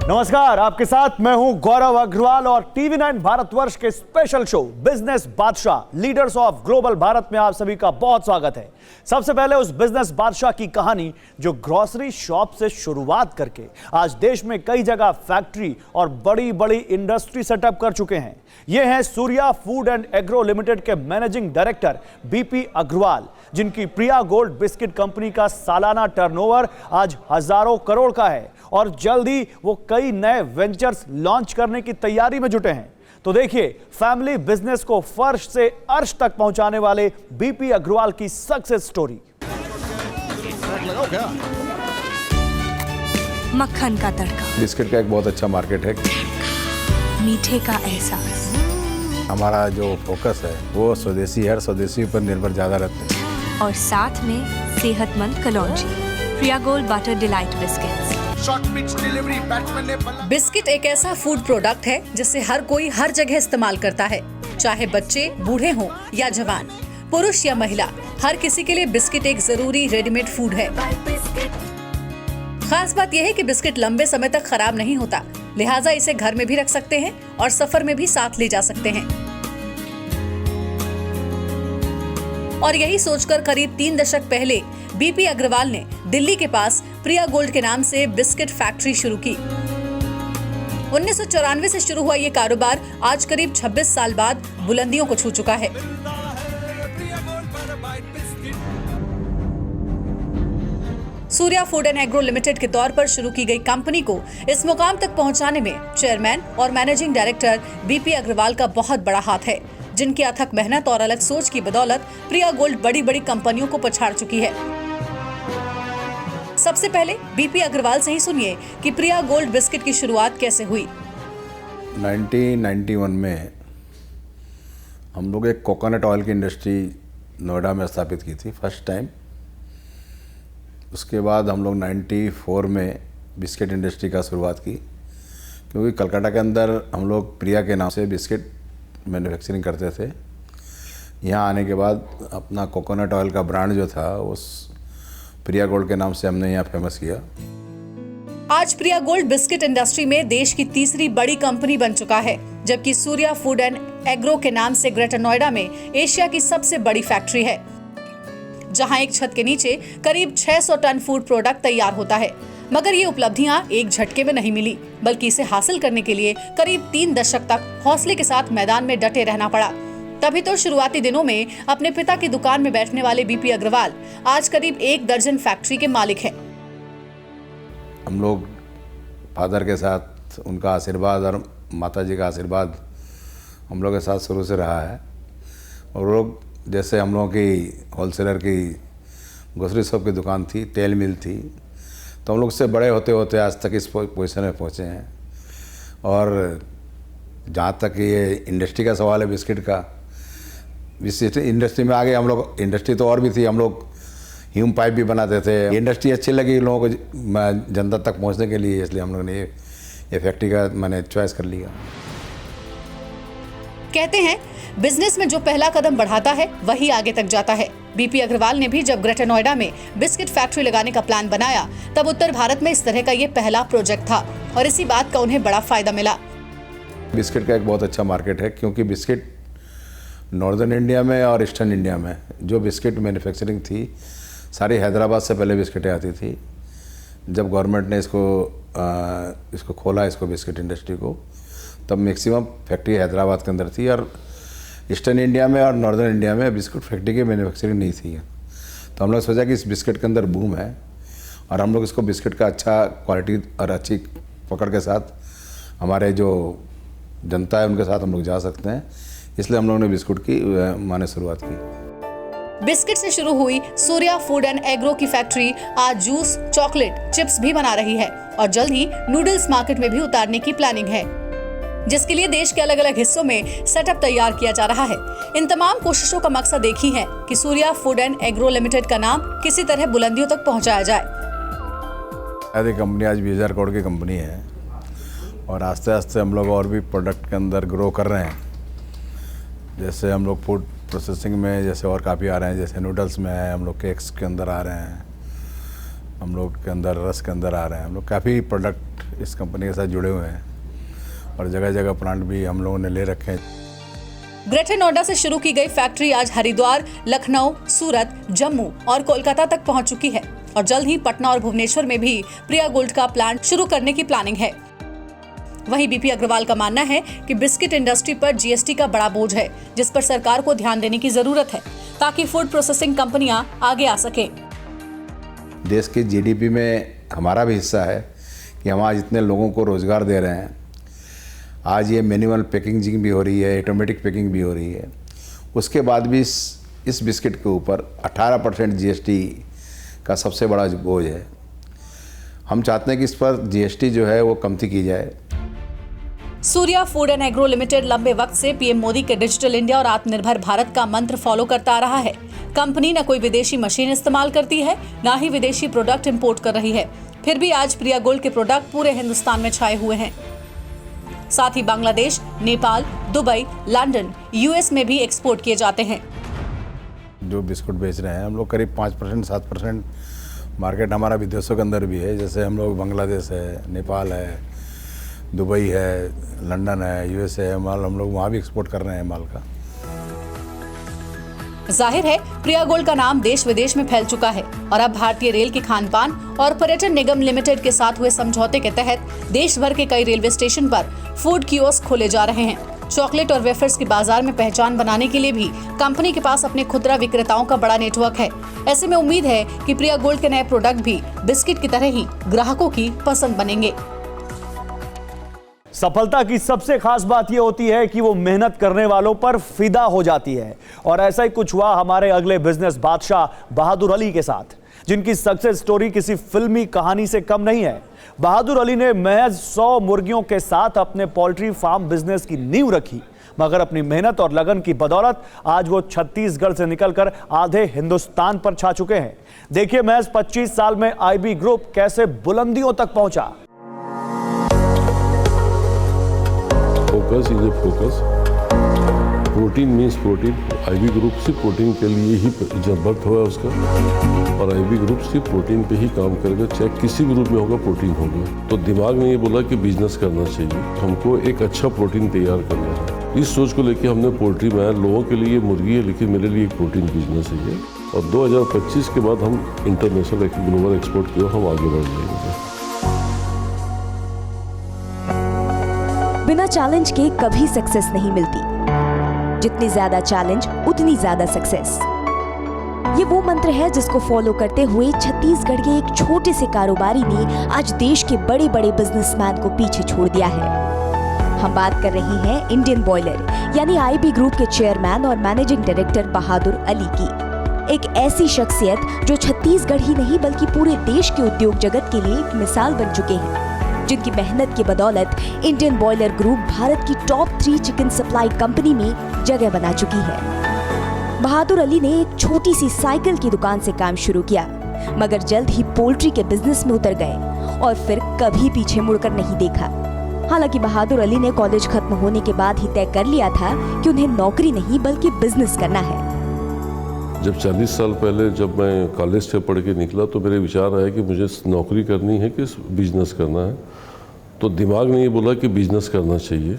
नमस्कार, आपके साथ मैं हूं गौरव अग्रवाल और टीवी 9 भारतवर्ष के स्पेशल शो बिजनेस बादशाह लीडर्स ऑफ ग्लोबल भारत में आप सभी का बहुत स्वागत है। सबसे पहले उस बिजनेस बादशाह की कहानी जो ग्रोसरी शॉप से शुरुआत करके आज देश में कई जगह फैक्ट्री और बड़ी बड़ी इंडस्ट्री सेटअप कर चुके हैं। ये हैं Surya food and agro limited के मैनेजिंग डायरेक्टर बीपी अग्रवाल, जिनकी प्रिया गोल्ड बिस्किट कंपनी का सालाना टर्नओवर आज हजारों करोड़ का है और जल्द ही वो कई नए वेंचर्स लॉन्च करने की तैयारी में जुटे हैं। तो देखिए फैमिली बिजनेस को फर्श से अर्श तक पहुंचाने वाले बीपी अग्रवाल की सक्सेस स्टोरी। मक्खन का तड़का, बिस्किट का एक बहुत अच्छा मार्केट है। मीठे का एहसास, हमारा जो फोकस है वो स्वदेशी है, स्वदेशी पर निर्भर ज्यादा रहते हैं। और साथ में सेहतमंद कलौंजी, Priya gold butter delight biscuits. Biscuit एक ऐसा फूड प्रोडक्ट है जिसे हर कोई हर जगह इस्तेमाल करता है, चाहे बच्चे बूढ़े हों या जवान, पुरुष या महिला, हर किसी के लिए बिस्किट एक जरूरी रेडीमेड फूड है। खास बात यह है कि बिस्किट लंबे समय तक खराब नहीं होता, लिहाजा इसे घर में भी रख सकते हैं और सफर में भी साथ ले जा सकते हैं। और यही सोचकर करीब 3 दशक पहले बीपी अग्रवाल ने दिल्ली के पास प्रिया गोल्ड के नाम से बिस्किट फैक्ट्री शुरू की। 1994 से शुरू हुआ ये कारोबार आज करीब 26 साल बाद बुलंदियों को छू चुका है। Surya food and agro limited के तौर पर शुरू की गई कंपनी को इस मुकाम तक पहुंचाने में चेयरमैन और मैनेजिंग डायरेक्टर बीपी अग्रवाल का बहुत बड़ा हाथ है, जिनकी अथक मेहनत और अलग सोच की बदौलत प्रिया गोल्ड बड़ी बड़ी कंपनियों को पछाड़ चुकी है। सबसे पहले बीपी अग्रवाल से ही सुनिए कि प्रिया गोल्ड बिस्किट की शुरुआत कैसे हुई। 1991 में हम लोग एक कोकोनट ऑयल की इंडस्ट्री नोएडा में स्थापित की थी फर्स्ट टाइम। उसके बाद हम लोग 94 में बिस्किट इंडस्ट्री का शुरुआत की, क्योंकि कलकत्ता के अंदर हम लोग प्रिया के नाम से बिस्किट मैन्युफैक्चरिंग करते थे। यहाँ आने के बाद अपना कोकोनट ऑयल का ब्रांड जो था उस प्रिया गोल्ड के नाम से हमने यहाँ फेमस किया। आज प्रिया गोल्ड बिस्किट इंडस्ट्री में देश की तीसरी बड़ी कंपनी बन चुका है, जबकि सूर्या फूड एंड एग्रो के नाम से ग्रेटर नोएडा में एशिया की सबसे बड़ी फैक्ट्री है, जहां एक छत के नीचे करीब 600 टन फूड प्रोडक्ट तैयार होता है। मगर ये उपलब्धियां एक झटके में नहीं मिली, बल्कि इसे हासिल करने के लिए करीब 3 दशक तक हौसले के साथ मैदान में डटे रहना पड़ा। तभी तो शुरुआती दिनों में अपने पिता की दुकान में बैठने वाले बीपी अग्रवाल आज करीब 1 दर्जन फैक्ट्री के मालिक हैं। हम लोग फादर के साथ उनका आशीर्वाद और माताजी का आशीर्वाद हम लोग के साथ शुरू से रहा है। और लोग जैसे हम लोगों की होलसेलर की ग्रोसरी शॉप की दुकान थी, तेल मिल थी, तो हम लोग उससे बड़े होते होते आज तक इस पोजीशन में पहुँचे हैं। और जहाँ तक ये इंडस्ट्री का सवाल है बिस्किट का, इंडस्ट्री में आगे हम लोग, इंडस्ट्री तो और भी थी, हम लोग ह्यूम पाइप भी बनाते थे। इंडस्ट्री अच्छी लगी लोगों को जनता तक पहुंचने के लिए, इसलिए हम लोगों ने ये फैक्ट्री का मैंने चॉइस कर लिया। कहते हैं बिजनेस में जो पहला कदम बढ़ाता है वही आगे तक जाता है। बीपी अग्रवाल ने भी जब ग्रेटर नोएडा में बिस्किट फैक्ट्री लगाने का प्लान बनाया, तब उत्तर भारत में इस तरह का ये पहला प्रोजेक्ट था और इसी बात का उन्हें बड़ा फायदा मिला। बिस्किट का एक बहुत अच्छा मार्केट है, क्योंकि बिस्किट नॉर्दर्न इंडिया में और ईस्टर्न इंडिया में जो बिस्किट मैन्युफैक्चरिंग थी सारी हैदराबाद से पहले बिस्किटें आती थी। जब गवर्नमेंट ने इसको खोला, इसको बिस्किट इंडस्ट्री को, तब मैक्सिमम फैक्ट्री हैदराबाद के अंदर थी और ईस्टर्न इंडिया में और नॉर्दर्न इंडिया में बिस्किट फैक्ट्री की मैन्युफैक्चरिंग नहीं थी। तो हम लोग सोचा कि इस बिस्किट के अंदर बूम है और हम लोग इसको बिस्किट का अच्छा क्वालिटी और अच्छी पकड़ के साथ हमारे जो जनता है उनके साथ हम लोग जा सकते हैं, इसलिए हम लोगों ने बिस्कुट की माने शुरुआत की। बिस्किट से शुरू हुई सूर्या फूड एंड एग्रो की फैक्ट्री आज जूस, चॉकलेट, चिप्स भी बना रही है और जल्द ही नूडल्स मार्केट में भी उतारने की प्लानिंग है, जिसके लिए देश के अलग अलग हिस्सों में सेटअप तैयार किया जा रहा है। इन तमाम कोशिशों का मकसद एक ही है कि Surya food and agro limited का नाम किसी तरह बुलंदियों तक पहुंचाया जाए। यदि कंपनी आज 20,000 करोड़ की कंपनी है और आस्ते आस्ते हम लोग और भी प्रोडक्ट के अंदर ग्रो कर रहे हैं। जैसे हम लोग फूड प्रोसेसिंग में जैसे और काफ़ी आ रहे हैं, जैसे नूडल्स में है, हम लोग केक्स के अंदर आ रहे हैं, हम लोग के अंदर रस के अंदर आ रहे हैं। हम लोग काफ़ी प्रोडक्ट इस कंपनी के साथ जुड़े हुए हैं और जगह जगह प्लांट भी हम लोगों ने ले रखे हैं। ग्रेटर नोएडा से शुरू की गई फैक्ट्री आज हरिद्वार, लखनऊ, सूरत, जम्मू और कोलकाता तक पहुंच चुकी है और जल्द ही पटना और भुवनेश्वर में भी प्रिया गोल्ड का प्लांट शुरू करने की प्लानिंग है। वहीं बीपी अग्रवाल का मानना है कि बिस्किट इंडस्ट्री पर जीएसटी का बड़ा बोझ है, जिस पर सरकार को ध्यान देने की जरूरत है ताकि फूड प्रोसेसिंग कंपनियां आगे आ सकें। देश के जीडीपी में हमारा भी हिस्सा है कि हम आज इतने लोगों को रोज़गार दे रहे हैं। आज ये मैनुअल पैकेजिंग भी हो रही है, ऑटोमेटिक पैकिंग भी हो रही है। उसके बाद भी इस बिस्किट के ऊपर 18% जीएसटी का सबसे बड़ा बोझ है। हम चाहते हैं कि इस पर जीएसटी जो है वो कमती की जाए। Surya food and agro limited लंबे वक्त से पीएम मोदी के डिजिटल इंडिया और आत्मनिर्भर भारत का मंत्र फॉलो करता आ रहा है। कंपनी न कोई विदेशी मशीन इस्तेमाल करती है, न ही विदेशी प्रोडक्ट इंपोर्ट कर रही है। फिर भी आज प्रिया गोल्ड के प्रोडक्ट पूरे हिंदुस्तान में छाए हुए हैं। साथ ही Bangladesh, Nepal, Dubai, London, US में भी एक्सपोर्ट किए जाते हैं। जो बिस्कुट बेच रहे हैं हम लोग करीब 5% 7% मार्केट हमारा विदेशों के अंदर भी है। जैसे हम लोग बांग्लादेश है, नेपाल है, दुबई है, लंदन है, यूएसए है, माल हम लोग वहाँ भी एक्सपोर्ट कर रहे हैं माल का। जाहिर है प्रिया गोल्ड का नाम देश विदेश में फैल चुका है और अब भारतीय रेल के खान पान और पर्यटन निगम लिमिटेड के साथ हुए समझौते के तहत देश भर के कई रेलवे स्टेशन पर फूड कियोस्क खोले जा रहे हैं। चॉकलेट और वेफर्स की बाजार में पहचान बनाने के लिए भी कंपनी के पास अपने खुदरा विक्रेताओं का बड़ा नेटवर्क है। ऐसे में उम्मीद है कि प्रिया गोल्ड के नए प्रोडक्ट भी बिस्किट की तरह ही ग्राहकों की पसंद बनेंगे। सफलता की सबसे खास बात यह होती है कि वो मेहनत करने वालों पर फिदा हो जाती है और ऐसा ही कुछ हुआ हमारे अगले बिजनेस बादशाह बहादुर अली के साथ, जिनकी सक्सेस स्टोरी किसी फिल्मी कहानी से कम नहीं है। बहादुर अली ने महज 100 मुर्गियों के साथ अपने पोल्ट्री फार्म बिजनेस की नींव रखी, मगर अपनी मेहनत और लगन की बदौलत आज वो छत्तीसगढ़ से निकलकर आधे हिंदुस्तान पर छा चुके हैं। देखिए महज 25 साल में आईबी ग्रुप कैसे बुलंदियों तक पहुंचा। Focus is a focus. Protein means protein. IB group सिर्फ प्रोटीन के लिए ही जबरदस्त हुआ उसका, और आईबी ग्रुप सिर्फ प्रोटीन पे ही काम करेगा, चाहे किसी भी रूप में होगा प्रोटीन होगा। तो दिमाग ने ये बोला कि बिजनेस करना चाहिए, हमको एक अच्छा प्रोटीन तैयार करना है। इस सोच को लेकर हमने पोल्ट्री में, लोगों के लिए मुर्गी है लेकिन मेरे लिए एक प्रोटीन बिजनेस है ये। और 2025 के बाद हम इंटरनेशनल ग्लोबल एक्सपोर्ट की ओर हम आगे बढ़ जाएंगे। बिना चैलेंज के कभी सक्सेस नहीं मिलती। जितनी ज्यादा चैलेंज उतनी ज्यादा सक्सेस। ये वो मंत्र है जिसको फॉलो करते हुए छत्तीसगढ़ के एक छोटे से कारोबारी ने आज देश के बड़े बड़े बिजनेसमैन को पीछे छोड़ दिया है। हम बात कर रहे हैं इंडियन बॉयलर यानी आईबी ग्रुप के चेयरमैन और मैनेजिंग डायरेक्टर बहादुर अली की। एक ऐसी शख्सियत जो छत्तीसगढ़ ही नहीं बल्कि पूरे देश के उद्योग जगत के लिए एक मिसाल बन चुके हैं, जिनकी मेहनत की बदौलत इंडियन बॉयलर ग्रुप भारत की टॉप 3 चिकन सप्लाई कंपनी में जगह बना चुकी है। बहादुर अली ने एक छोटी सी साइकिल की दुकान से काम शुरू किया, मगर जल्द ही पोल्ट्री के बिजनेस में उतर गए और फिर कभी पीछे मुड़कर नहीं देखा। हालांकि बहादुर अली ने कॉलेज खत्म होने के बाद ही तय कर लिया था कि उन्हें नौकरी नहीं बल्कि बिजनेस करना है। जब 40 साल पहले जब मैं कॉलेज से पढ़ के निकला तो मेरे विचार आया कि मुझे नौकरी करनी है कि बिजनेस करना है। तो दिमाग ने ये बोला कि बिजनेस करना चाहिए।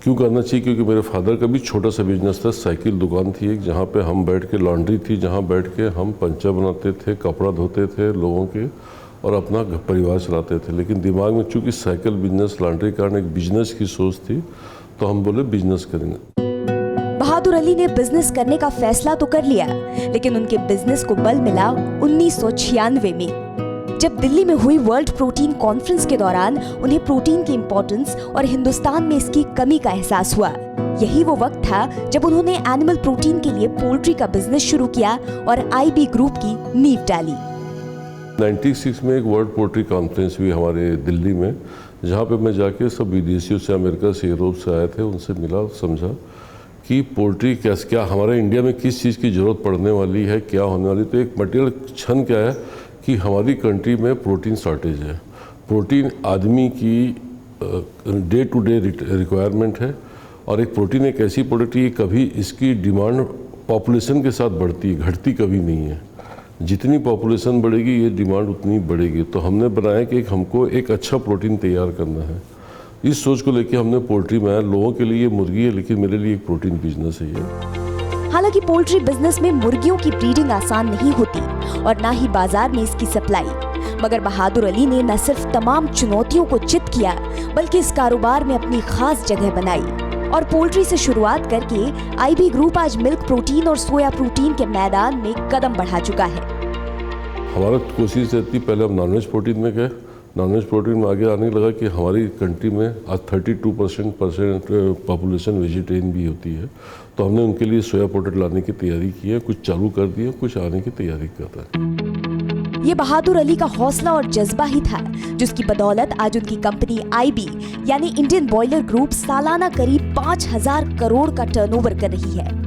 क्यों करना चाहिए? क्योंकि मेरे फादर का भी छोटा सा बिजनेस था, साइकिल दुकान थी एक, जहाँ पे हम बैठ के, लॉन्ड्री थी जहाँ बैठ के हम पंचा बनाते थे, कपड़ा धोते थे लोगों के और अपना परिवार चलाते थे। लेकिन दिमाग में चूँकि साइकिल बिजनेस, लॉन्ड्री कारण एक बिजनेस की सोच थी, तो हम बोले बिजनेस करेंगे। बहादुर अली ने बिजनेस करने का फैसला तो कर लिया, लेकिन उनके बिजनेस को बल मिला 1996 में, जब दिल्ली में हुई वर्ल्ड प्रोटीन कॉन्फ्रेंस के दौरान उन्हें प्रोटीन की इंपॉर्टेंस और हिंदुस्तान में इसकी कमी का एहसास हुआ। यही वो वक्त था जब उन्होंने एनिमल प्रोटीन के लिए पोल्ट्री का बिजनेस शुरू किया और आईबी ग्रुप की नींव डाली। 96 में एक वर्ल्ड पोल्ट्री कॉन्फ्रेंस हुई हमारे दिल्ली में, जहाँ पे मैं जाके सब विदेशियों से, अमेरिका से, यूरोप से आए थे, उनसे मिला, समझा कि पोल्ट्री क्या हमारे इंडिया में किस चीज़ की ज़रूरत पड़ने वाली है, क्या होने वाली। तो एक मटेरियल क्षण क्या है कि हमारी कंट्री में प्रोटीन शॉर्टेज है। प्रोटीन आदमी की डे टू डे रिक्वायरमेंट है, और एक प्रोटीन एक ऐसी प्रोडक्ट है, कभी इसकी डिमांड पॉपुलेशन के साथ बढ़ती है, घटती कभी नहीं है। जितनी पॉपुलेशन बढ़ेगी ये डिमांड उतनी बढ़ेगी। तो हमने बनाया कि हमको एक अच्छा प्रोटीन तैयार करना है। इस सोच को लेके हमने पोल्ट्री में, लोगों के लिए मुर्गी है लेकिन मेरे लिए एक प्रोटीन बिजनेस है ये। हालांकि पोल्ट्री बिजनेस में मुर्गियों की ब्रीडिंग आसान नहीं होती और ना ही बाजार में इसकी सप्लाई, मगर बहादुर अली ने न सिर्फ तमाम चुनौतियों को चित किया बल्कि इस कारोबार में अपनी खास जगह बनाई और पोल्ट्री से शुरुआत करके आईबी ग्रुप आज मिल्क प्रोटीन और सोया प्रोटीन के मैदान में कदम बढ़ा चुका है। हमारा कोशिश रहती, पहले हम नॉनवेज प्रोटीन में गए, नॉनवेज प्रोटीन में आगे आने लगा कि हमारी कंट्री में आज 32% पॉपुलेशन वेजिटेरियन भी होती है। तो हमने उनके लिए सोया प्रोडक्ट लाने की तैयारी की है, कुछ चालू कर दिया, कुछ आने की तैयारी कर रहा है। ये बहादुर अली का हौसला और जज्बा ही था जिसकी बदौलत आज उनकी कंपनी आईबी यानी इंडियन बॉयलर ग्रुप सालाना करीब 5,000 करोड़ का टर्नओवर कर रही है।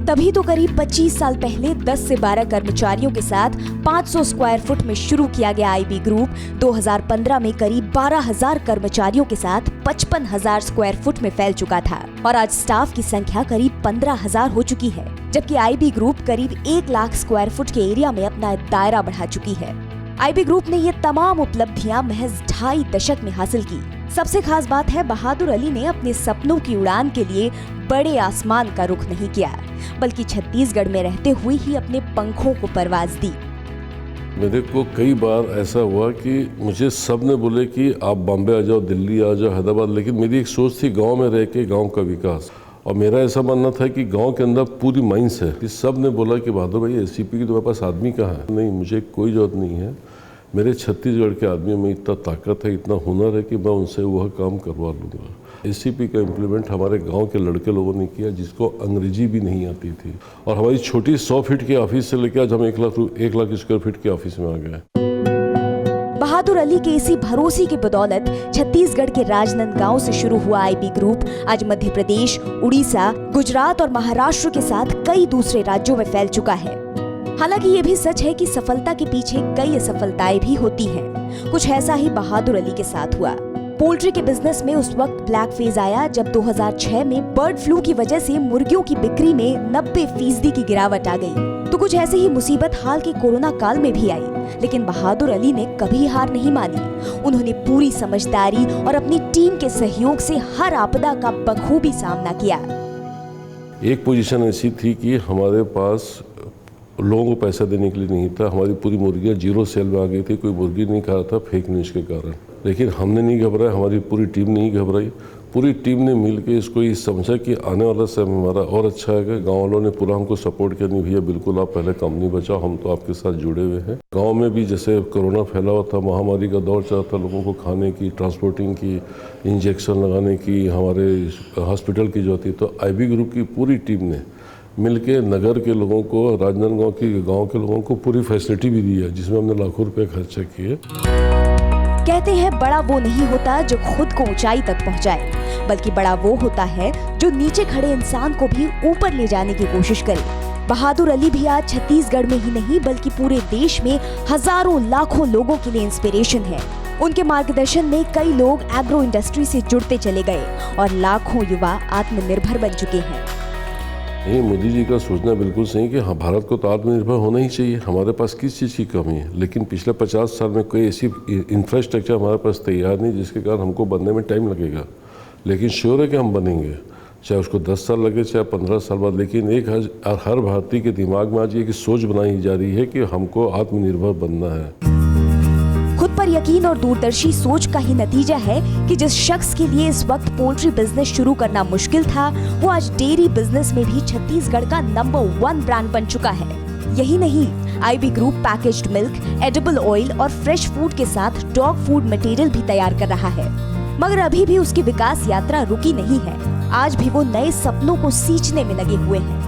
तभी तो करीब 25 साल पहले 10 से 12 कर्मचारियों के साथ 500 स्क्वायर फुट में शुरू किया गया आईबी ग्रुप 2015 में करीब 12,000 कर्मचारियों के साथ 55,000 स्क्वायर फुट में फैल चुका था और आज स्टाफ की संख्या करीब 15,000 हो चुकी है, जबकि आईबी ग्रुप करीब 1 लाख स्क्वायर फुट के एरिया में अपना दायरा बढ़ा चुकी है। आईबी ग्रुप ने ये तमाम उपलब्धियां महज 2.5 दशक में हासिल की। सबसे खास बात है, बहादुर अली ने अपने सपनों की उड़ान के लिए बड़े आसमान का रुख नहीं किया, बल्कि छत्तीसगढ़ में रहते हुए ही अपने पंखों को परवाज दी। मेरे को कई बार ऐसा हुआ कि मुझे सब ने बोले कि आप बॉम्बे आ जाओ, दिल्ली आ जाओ, हैदराबाद, लेकिन मेरी एक सोच थी गांव में रह के गांव का विकास। और मेरा ऐसा मानना था कि गांव के अंदर पूरी माइंस है। कि सब ने बोला कि बहादुर भाई एससीपी की तुम्हारे पास आदमी कहाँ है? नहीं, मुझे कोई जरूरत नहीं है। मेरे छत्तीसगढ़ के आदमियों में इतना ताकत है, इतना हुनर है कि मैं उनसे वह काम करवा लूँगा। एससीपी का इम्प्लीमेंट हमारे गांव के लड़के लोगों ने किया जिसको अंग्रेजी भी नहीं आती थी। और हमारी छोटी 100 फीट के ऑफिस से लेकर आज हम 1 लाख स्क्वायर फीट के ऑफिस में आ गए। बहादुर अली के इसी भरोसे की बदौलत छत्तीसगढ़ के राजनांदगांव से शुरू हुआ आईबी ग्रुप आज मध्य प्रदेश, उड़ीसा, गुजरात और महाराष्ट्र के साथ कई दूसरे राज्यों में फैल चुका है। हालांकि ये भी सच है कि सफलता के पीछे कई असफलताएं भी होती हैं। कुछ ऐसा ही बहादुर अली के साथ हुआ। पोल्ट्री के बिजनेस में उस वक्त ब्लैक फेज आया जब 2006 में बर्ड फ्लू की वजह से मुर्गियों की बिक्री में 90% की गिरावट आ गई। तो कुछ ऐसे ही मुसीबत हाल के कोरोना काल में भी आई, लेकिन बहादुर अली ने कभी हार नहीं मानी। उन्होंने पूरी समझदारी और अपनी टीम के सहयोग से हर आपदा का बखूबी सामना किया। एक पोजीशन ऐसी थी कि हमारे पास लोगों को पैसा देने के लिए नहीं था। हमारी पूरी मुर्गियाँ 0 सेल में आ गई थी, कोई मुर्गी नहीं खा रहा था फेक न्यूज़ के कारण। लेकिन हमने नहीं घबराया, हमारी पूरी टीम नहीं घबराई। पूरी टीम ने मिल के इसको ये समझा कि आने वाला समय हमारा और अच्छा है। गांव वालों ने पूरा हमको सपोर्ट किया, नहीं भैया बिल्कुल आप पहले कंपनी बचाओ, हम तो आपके साथ जुड़े हुए हैं। गांव में भी जैसे कोरोना फैला हुआ था, महामारी का दौर चला था, लोगों को खाने की, ट्रांसपोर्टिंग की, इंजेक्शन लगाने की, हमारे हॉस्पिटल की जो थी, तो आईबी ग्रुप की पूरी टीम ने मिलके नगर के लोगों को, राजनांदगांव की गांव के लोगों को पूरी फैसिलिटी भी दी है, जिसमें हमने लाखों रुपए खर्चा किए। कहते हैं बड़ा वो नहीं होता जो खुद को ऊंचाई तक पहुंचाए, बल्कि बड़ा वो होता है जो नीचे खड़े इंसान को भी ऊपर ले जाने की कोशिश करे। बहादुर अली भी आज छत्तीसगढ़ में ही नहीं बल्कि पूरे देश में हजारों लाखों लोगों के लिए इंस्पिरेशन है। उनके मार्गदर्शन में कई लोग एग्रो इंडस्ट्री से जुड़ते चले गए और लाखों युवा आत्मनिर्भर बन चुके हैं। नहीं, मोदी जी का सोचना बिल्कुल सही कि हाँ, भारत को तो आत्मनिर्भर होना ही चाहिए। हमारे पास किस चीज़ की कमी है, लेकिन पिछले 50 साल में कोई ऐसी इंफ्रास्ट्रक्चर हमारे पास तैयार नहीं जिसके कारण हमको बनने में टाइम लगेगा। लेकिन श्योर है कि हम बनेंगे, चाहे उसको 10 साल लगे चाहे 15 साल बाद। लेकिन एक हर भारतीय के दिमाग में आज ये सोच बनाई जा रही है कि हमको आत्मनिर्भर बनना है। खुद पर यकीन और दूरदर्शी सोच का ही नतीजा है कि जिस शख्स के लिए इस वक्त पोल्ट्री बिजनेस शुरू करना मुश्किल था, वो आज डेयरी बिजनेस में भी छत्तीसगढ़ का नंबर 1 ब्रांड बन चुका है। यही नहीं, IB group packaged milk, edible oil और फ्रेश फूड के साथ डॉग फूड मटेरियल भी तैयार कर रहा है। मगर अभी भी उसकी विकास यात्रा रुकी नहीं है। आज भी वो नए सपनों को सींचने में लगे हुए हैं।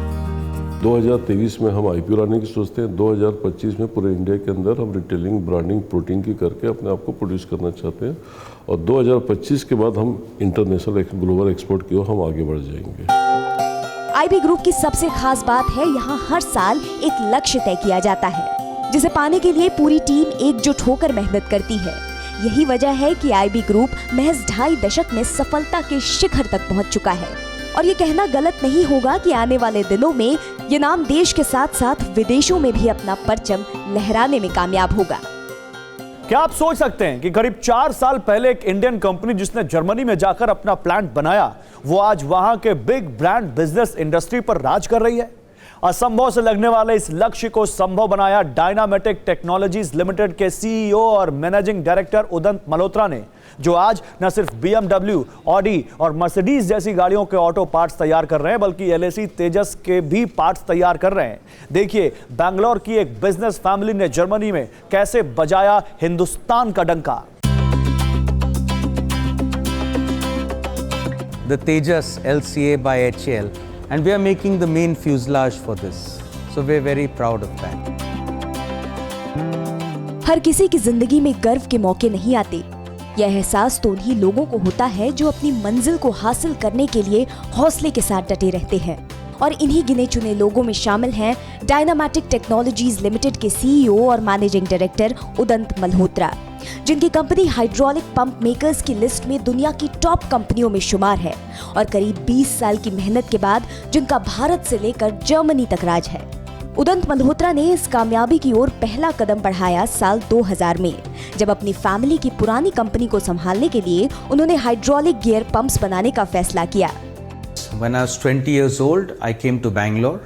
2023 में हम आईपीओ लाने की सोचते हैं। 2025 में पूरे इंडिया के अंदर हम रिटेलिंग, ब्रांडिंग, प्रोटीन की करके अपने आप को प्रोड्यूस करना चाहते हैं। और 2025 के बाद हम इंटरनेशनल ग्लोबल एक्सपोर्ट की ओर हम आगे बढ़ जाएंगे। आईबी ग्रुप की सबसे खास बात है, यहाँ हर साल एक लक्ष्य तय किया जाता है जिसे पाने के लिए पूरी टीम एकजुट होकर मेहनत करती है। यही वजह है कि आईबी ग्रुप महज 2.5 दशक में सफलता के शिखर तक पहुंच चुका है और ये कहना गलत नहीं होगा कि आने वाले दिनों में ये नाम देश के साथ साथ विदेशों में भी अपना परचम लहराने में कामयाब होगा। क्या आप सोच सकते हैं कि करीब 4 साल पहले एक इंडियन कंपनी जिसने जर्मनी में जाकर अपना प्लांट बनाया, वो आज वहां के बिग ब्रांड बिजनेस इंडस्ट्री पर राज कर रही है। असंभव से लगने वाले इस लक्ष्य को संभव बनाया डायनामेटिक टेक्नोलॉजीज लिमिटेड के सीईओ और मैनेजिंग डायरेक्टर उदंत मल्होत्रा ने, जो आज न सिर्फ BMW, ऑडी और मर्सिडीज जैसी गाड़ियों के ऑटो पार्ट्स तैयार कर रहे हैं, बल्कि LAC तेजस के भी पार्ट्स तैयार कर रहे हैं। देखिए बैंगलोर की एक बिजनेस फैमिली ने जर्मनी में कैसे बजाया हिंदुस्तान का डंका। The Tejas LCA by HAL, and we are making the main fuselage for this. So we are very proud of that. हर किसी की जिंदगी में गर्व के मौके नहीं आते। यह एहसास तो उन्हीं लोगों को होता है जो अपनी मंजिल को हासिल करने के लिए हौसले के साथ डटे रहते हैं। और इन्हीं गिने चुने लोगों में शामिल हैं डायनामेटिक टेक्नोलॉजीज लिमिटेड के सीईओ और मैनेजिंग डायरेक्टर उदंत मल्होत्रा, जिनकी कंपनी हाइड्रोलिक पंप मेकर्स की लिस्ट में दुनिया की टॉप कंपनियों में शुमार है और करीब 20 साल की मेहनत के बाद जिनका भारत से लेकर जर्मनी तक राज है। उदंत मल्होत्रा ने इस कामयाबी की ओर पहला कदम बढ़ाया साल 2000 में, जब अपनी फैमिली की पुरानी कंपनी को संभालने के लिए उन्होंने हाइड्रोलिक गियर पंप्स बनाने का फैसला किया। When I was 20 years old, I came to Bangalore.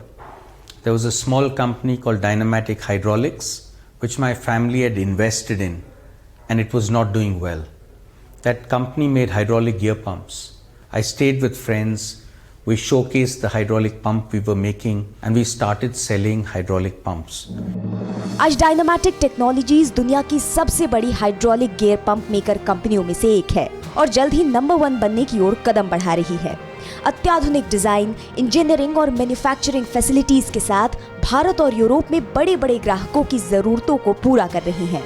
There was a small company called Dynamatic Hydraulics, which my family had invested in, and it was not doing well. That company made hydraulic gear pumps. I stayed with friends. We showcased the hydraulic pump we were making, and we started selling hydraulic pumps. आज डायनामेटिक technologies दुनिया की सबसे बड़ी hydraulic gear pump maker कंपनियों में से एक है और जल्द ही नंबर 1 बनने की ओर कदम बढ़ा रही है। अत्याधुनिक डिजाइन, इंजीनियरिंग और मैन्युफैक्चरिंग फैसिलिटीज के साथ भारत और यूरोप में बड़े बड़े ग्राहकों की जरूरतों को पूरा कर रही है।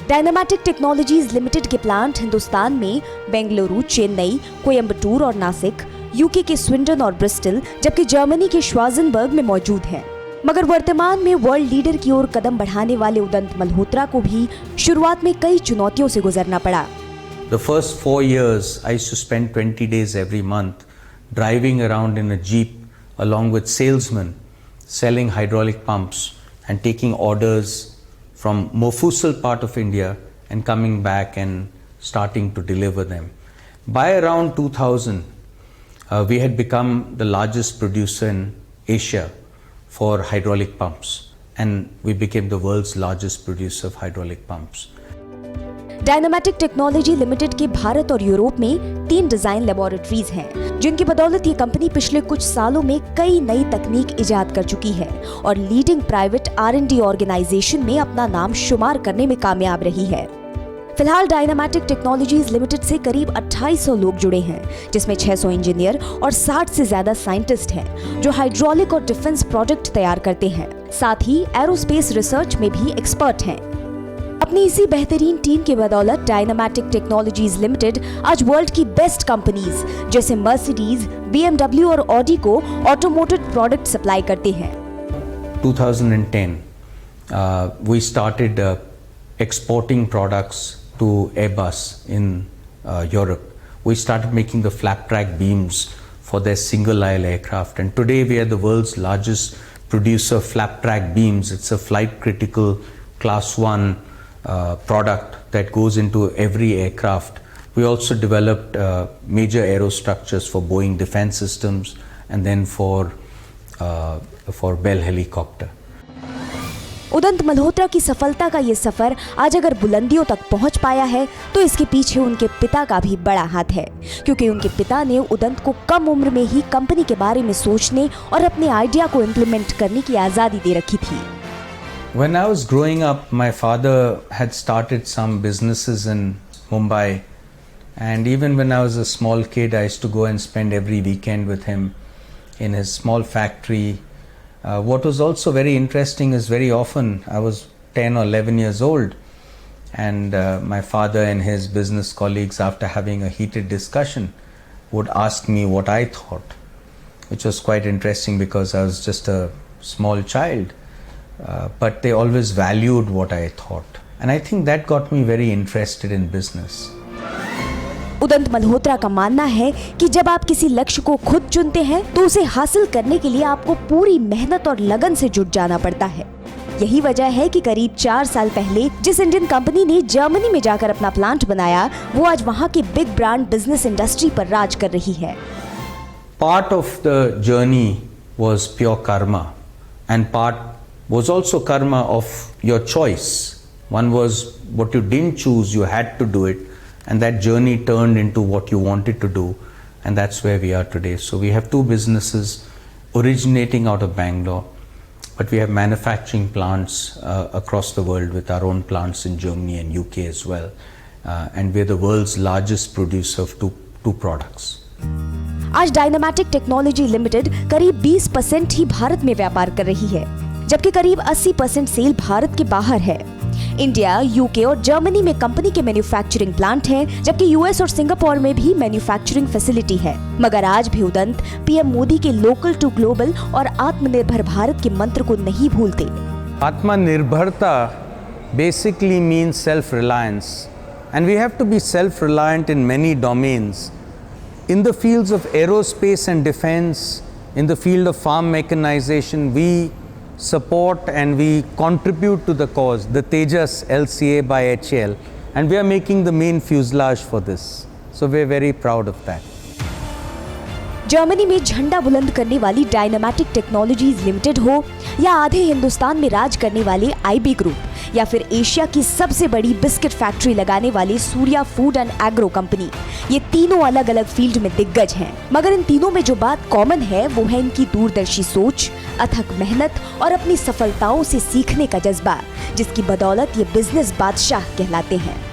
डायनामेटिक टेक्नोलॉजीज लिमिटेड के प्लांट हिंदुस्तान में बेंगलुरु, चेन्नई, कोयम्बटूर और नासिक, यूके के स्विंडन और ब्रिस्टल, जबकि जर्मनी के श्वाजनबर्ग में मौजूद हैं। मगर वर्तमान में वर्ल्ड लीडर की ओर कदम बढ़ाने वाले उदंत मल्होत्रा को भी शुरुआत में कई चुनौतियों से गुजरना पड़ा। The first 4 years, I used to spend 20 days every month driving around in a jeep along with salesmen selling hydraulic pumps and taking orders from Mofussil part of India and coming back and starting to deliver them. By around 2000, we had become the largest producer in Asia for hydraulic pumps, and we became the world's largest producer of hydraulic pumps. Dynamatic technology limited के भारत और Europe में 3 design laboratories हैं, जिनकी बदौलत ये company पिछले कुछ सालों में कई नई तकनीक इजाद कर चुकी है और लीडिंग प्राइवेट R&D ऑर्गेनाइजेशन में अपना नाम शुमार करने में कामयाब रही है। फिलहाल डायनामेटिक टेक्नोलॉजीज लिमिटेड से करीब 2800 लोग जुड़े हैं, जिसमें 600 इंजीनियर और 60 से ज्यादा साइंटिस्ट हैं, जो हाइड्रोलिक और डिफेंस प्रोडक्ट तैयार करते हैं। साथ ही एरोस्पेस रिसर्च में भी एक्सपर्ट हैं। अपनी इसी बेहतरीन टीम की बदौलत डायनामेटिक टेक्नोलॉजीज लिमिटेड आज वर्ल्ड की बेस्ट कंपनीज जैसे मर्सिडीज, BMW और ऑडी को ऑटोमोटिव प्रोडक्ट सप्लाई करते हैं। 2010, we started exporting products to Airbus in Europe. We started making the flap track beams for their single aisle aircraft, and today we are the world's largest producer of flap track beams. It's a flight critical class 1 product that goes into every aircraft. We also developed major aerostructures for Boeing defense systems and then for Bell helicopter. Udant Malhotra की सफलता का ये सफर आज अगर बुलंदियों तक पहुंच पाया है तो इसके पीछे उनके पिता का भी बड़ा हाथ है, क्योंकि उनके पिता ने उदंत को कम उम्र में ही कंपनी के बारे में सोचने और अपने आइडिया को इम्प्लीमेंट करने की आज़ादी दे रखी थी। When I was growing up, my father had started some businesses in Mumbai, and even when I was a small kid, I used to go and spend every weekend with him in his small factory. What was also very interesting is very often I was 10 or 11 years old, and my father and his business colleagues, after having a heated discussion, would ask me what I thought, which was quite interesting because I was just a small child. But they always valued what I thought, and I think that got me very interested in business. Udant Malhotra का मानना है कि जब आप किसी लक्ष्य को खुद चुनते हैं तो उसे हासिल करने के लिए आपको पूरी मेहनत और लगन से जुट जाना पड़ता है। यही वजह है कि करीब 4 साल पहले जिस इंडियन कंपनी ने जर्मनी में जाकर अपना प्लांट बनाया, वो आज वहाँ के बिग ब्रांड बिजनेस इंडस्ट्री पर राज कर रही है। Part of the journey was pure karma, and part was also karma of your choice. One was what you didn't choose, you had to do it, and that journey turned into what you wanted to do, and that's where we are today. So we have 2 businesses originating out of Bangalore, but we have manufacturing plants across the world with our own plants in Germany and UK as well, and we're the world's largest producer of two products. आज डायनामैटिक technology limited करीब 20% ही भारत में व्यापार कर रही है, जबकि करीब 80% cell Bharat के बाहर है। इंडिया, यूके और जर्मनी में कंपनी के मैन्युफैक्चरिंग प्लांट हैं, जबकि यूएस और सिंगापुर में भी मैन्युफैक्चरिंग फैसिलिटी है। मगर आज भी उदंत पीएम मोदी के लोकल टू ग्लोबल और आत्मनिर्भर भारत के मंत्र को नहीं भूलते। आत्मनिर्भरता basically means self-reliance, and we have to be self-reliant in many domains. In the fields of aerospace and defense, in the field of farm mechanization, we support and we contribute to the cause, the Tejas LCA by HAL, and we are making the main fuselage for this. So we are very proud of that. Germany में झंडा बुलंद करने वाली डायनामैटिक technologies limited हो, या आधे हिंदुस्तान में राज करने वाले आईबी ग्रुप, या फिर एशिया की सबसे बड़ी बिस्किट फैक्ट्री लगाने वाली Surya food and agro company, ये तीनों अलग अलग फील्ड में दिग्गज हैं। मगर इन तीनों में जो बात कॉमन है वो है इनकी दूरदर्शी सोच, अथक मेहनत और अपनी सफलताओं से सीखने का जज्बा, जिसकी बदौलत ये बिजनेस बादशाह कहलाते हैं।